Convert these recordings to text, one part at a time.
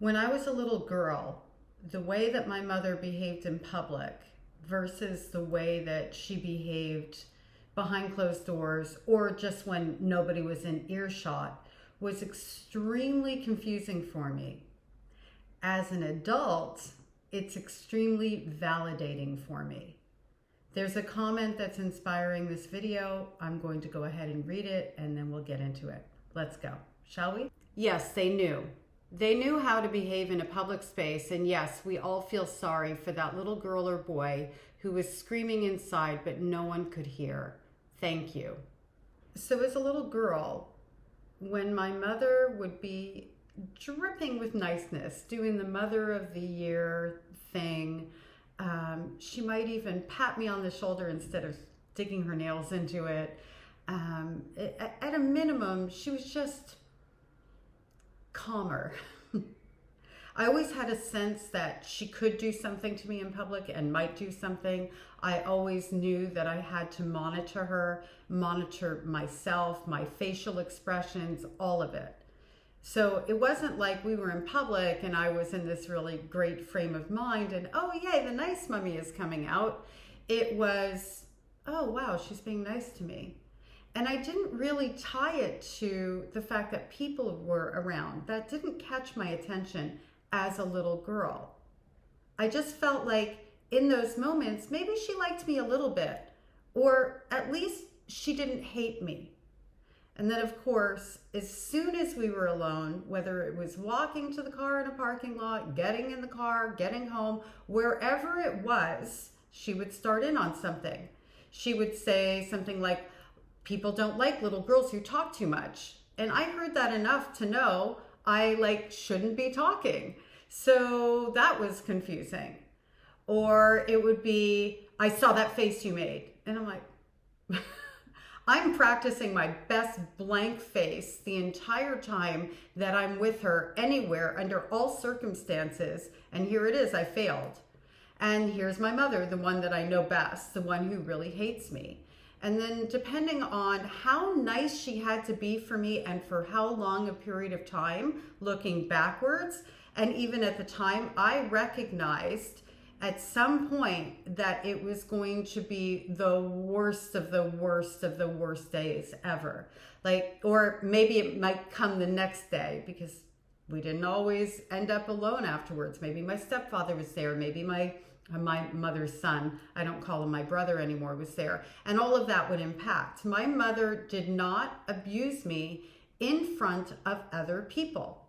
When I was a little girl, the way that my mother behaved in public versus the way that she behaved behind closed doors or just when nobody was in earshot was extremely confusing for me. As an adult, it's extremely validating for me. There's a comment that's inspiring this video. I'm going to go ahead and read it and then we'll get into it. Let's go, shall we? Yes, they knew. They knew how to behave in a public space, and yes, we all feel sorry for that little girl or boy who was screaming inside but no one could hear. Thank you. So as a little girl, when my mother would be dripping with niceness, doing the Mother of the Year thing, she might even pat me on the shoulder instead of digging her nails into it. At a minimum, she was just calmer. I always had a sense that she could do something to me in public and might do something. I always knew that I had to monitor her, monitor myself, my facial expressions, all of it. So it wasn't like we were in public and I was in this really great frame of mind and, oh yay, the nice mummy is coming out. It was, oh wow, she's being nice to me. And I didn't really tie it to the fact that people were around. That didn't catch my attention as a little girl. I just felt like in those moments, maybe she liked me a little bit, or at least she didn't hate me. And then of course, as soon as we were alone, whether it was walking to the car in a parking lot, getting in the car, getting home, wherever it was, she would start in on something. She would say something like, people don't like little girls who talk too much. And I heard that enough to know I shouldn't be talking. So that was confusing. Or it would be, I saw that face you made. And I'm like, I'm practicing my best blank face the entire time that I'm with her anywhere under all circumstances. And here it is, I failed. And here's my mother, the one that I know best, the one who really hates me. And then depending on how nice she had to be for me and for how long a period of time, looking backwards, and even at the time, I recognized at some point that it was going to be the worst of the worst of the worst days ever. Or maybe it might come the next day because we didn't always end up alone afterwards. Maybe my stepfather was there, maybe my mother's son, I don't call him my brother anymore, was there. And all of that would impact. My mother did not abuse me in front of other people.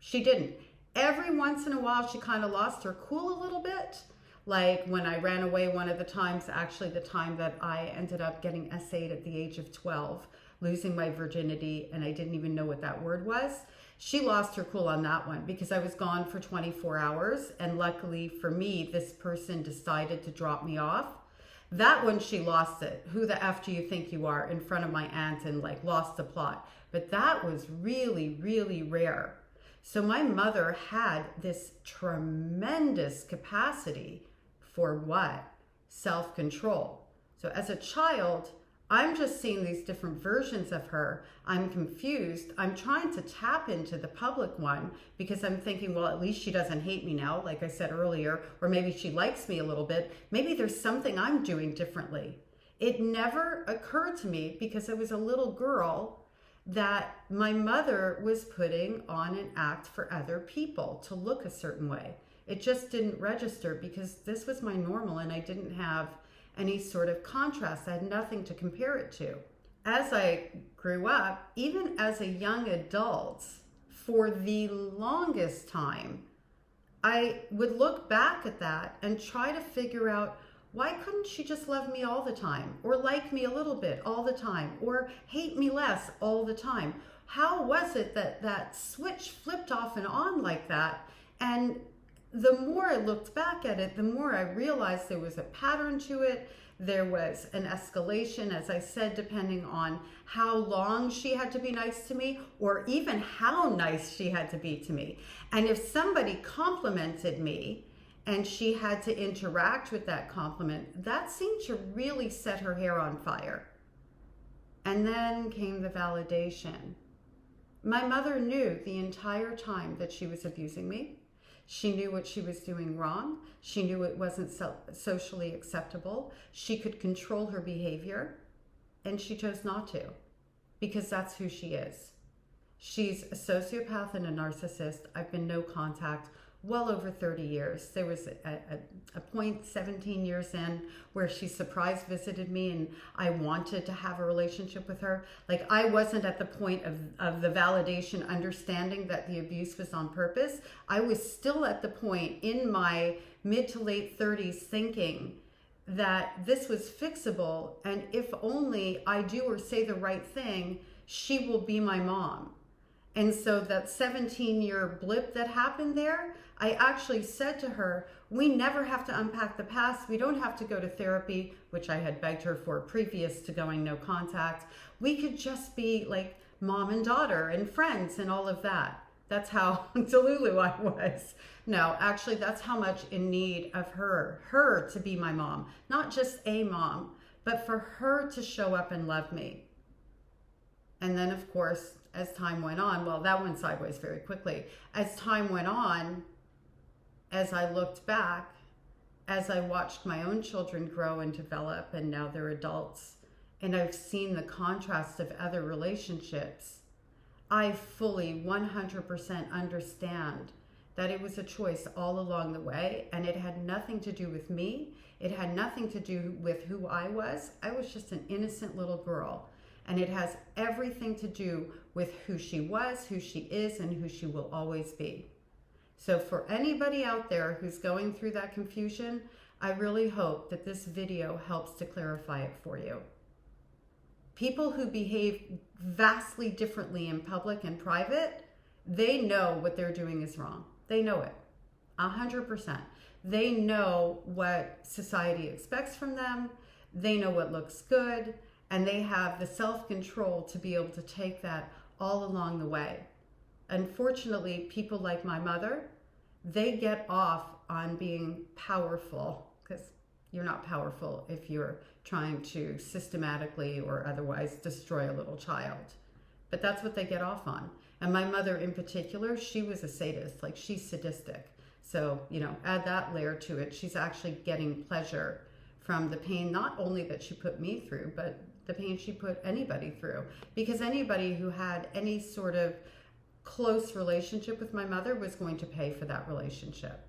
She didn't. Every once in a while, she kind of lost her cool a little bit. Like when I ran away one of the times, actually the time that I ended up getting SA'd at the age of 12, losing my virginity, and I didn't even know what that word was. She lost her cool on that one because I was gone for 24 hours. And luckily for me, this person decided to drop me off. That one, she lost it. Who the F do you think you are, in front of my aunt, and lost the plot. But that was really, really rare. So my mother had this tremendous capacity for what? Self-control. So as a child, I'm just seeing these different versions of her. I'm confused. I'm trying to tap into the public one because I'm thinking, well, at least she doesn't hate me now, like I said earlier, or maybe she likes me a little bit. Maybe there's something I'm doing differently. It never occurred to me because I was a little girl that my mother was putting on an act for other people to look a certain way. It just didn't register because this was my normal and I didn't have any sort of contrast. I had nothing to compare it to. As I grew up, even as a young adult, for the longest time, I would look back at that and try to figure out, why couldn't she just love me all the time, or like me a little bit all the time, or hate me less all the time? How was it that that switch flipped off and on like that? And the more I looked back at it, the more I realized there was a pattern to it. There was an escalation, as I said, depending on how long she had to be nice to me, or even how nice she had to be to me. And if somebody complimented me and she had to interact with that compliment, that seemed to really set her hair on fire. And then came the validation. My mother knew the entire time that she was abusing me. She knew what she was doing wrong. She knew it wasn't socially acceptable. She could control her behavior, and she chose not to, because that's who she is. She's a sociopath and a narcissist. I've been no contact well over 30 years. There was a point 17 years in where she surprise visited me, and I wanted to have a relationship with her. Like, I wasn't at the point of the validation, understanding that the abuse was on purpose. I was still at the point in my mid to late 30s thinking that this was fixable, and if only I do or say the right thing, she will be my mom. And so that 17-year blip that happened there, I actually said to her, we never have to unpack the past. We don't have to go to therapy, which I had begged her for previous to going no contact. We could just be like mom and daughter and friends and all of that. That's how delulu I was. No, actually, that's how much in need of her to be my mom. Not just a mom, but for her to show up and love me. And then, of course, as time went on, well, that went sideways very quickly. As time went on, as I looked back, as I watched my own children grow and develop, and now they're adults, and I've seen the contrast of other relationships, I fully 100% understand that it was a choice all along the way, and it had nothing to do with me. It had nothing to do with who I was. I was just an innocent little girl. And it has everything to do with who she was, who she is, and who she will always be. So for anybody out there who's going through that confusion, I really hope that this video helps to clarify it for you. People who behave vastly differently in public and private, they know what they're doing is wrong. They know it, 100%. They know what society expects from them. They know what looks good. And they have the self-control to be able to take that all along the way. Unfortunately, people like my mother, they get off on being powerful, because you're not powerful if you're trying to systematically or otherwise destroy a little child. But that's what they get off on. And my mother in particular, she was a sadist, like she's sadistic. So, add that layer to it. She's actually getting pleasure from the pain, not only that she put me through, but the pain she put anybody through. Because anybody who had any sort of close relationship with my mother was going to pay for that relationship.